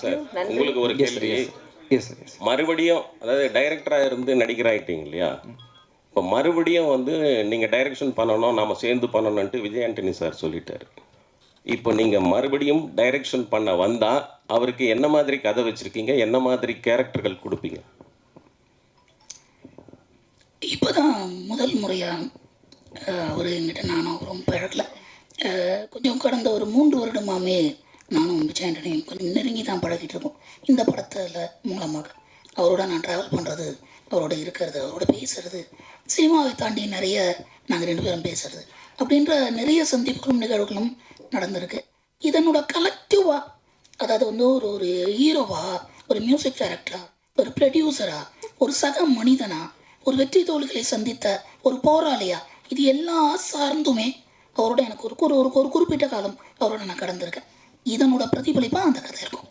Sir நன்றி. உங்களுக்கு ஒரு எஸ் சார் கேள்வி. எஸ் சார் எஸ் மறுபடியும் அதாவது டைரக்டராக இருந்து நடிகர் ஆயிட்டீங்க இல்லையா? இப்போ மறுபடியும் வந்து நீங்கள் டைரக்ஷன் பண்ணணும், நாம சேர்ந்து பண்ணணுன்ட்டு விஜய் ஆண்டனி சார் சொல்லிட்டாரு. இப்போ நீங்கள் மறுபடியும் டைரக்ஷன் பண்ண வந்தால் அவருக்கு என்ன மாதிரி கதை வச்சுருக்கீங்க, என்ன மாதிரி கேரக்டர்கள் கொடுப்பீங்க? இப்போ தான் முதல் முறையாக அவர் என்கிட்ட நானும் ரொம்ப பழகல. கொஞ்சம் கடந்த ஒரு 3 வருடமாகவே நானும் விஜய் ஆண்டனியும் கொஞ்சம் நெருங்கி தான் பழகிட்டு இருக்கோம். இந்த படத்தில் மூலமாக அவரோட நான் ட்ராவல் பண்ணுறது, அவரோட இருக்கிறது, அவரோட பேசுகிறது, சினிமாவை தாண்டி நிறைய நாங்கள் 2 பேரும் பேசுகிறது அப்படின்ற நிறைய சந்திப்புகளும் நிகழ்வுகளும் நடந்திருக்கு. இதனோட கலெக்டிவாக, அதாவது வந்து ஒரு ஒரு ஹீரோவாக, ஒரு மியூசிக் டைரக்டராக, ஒரு ப்ரொடியூசராக, ஒரு சக மனிதனா, ஒரு வெற்றி தோல்விகளை சந்தித்த ஒரு போராளியா, இது எல்லாம் சார்ந்துமே அவரோட எனக்கு ஒரு குறிப்பிட்ட காலம் அவரோட நான் கடந்திருக்கேன். இதனோட பிரதிபலிப்பாக அந்த கதை இருக்கும்.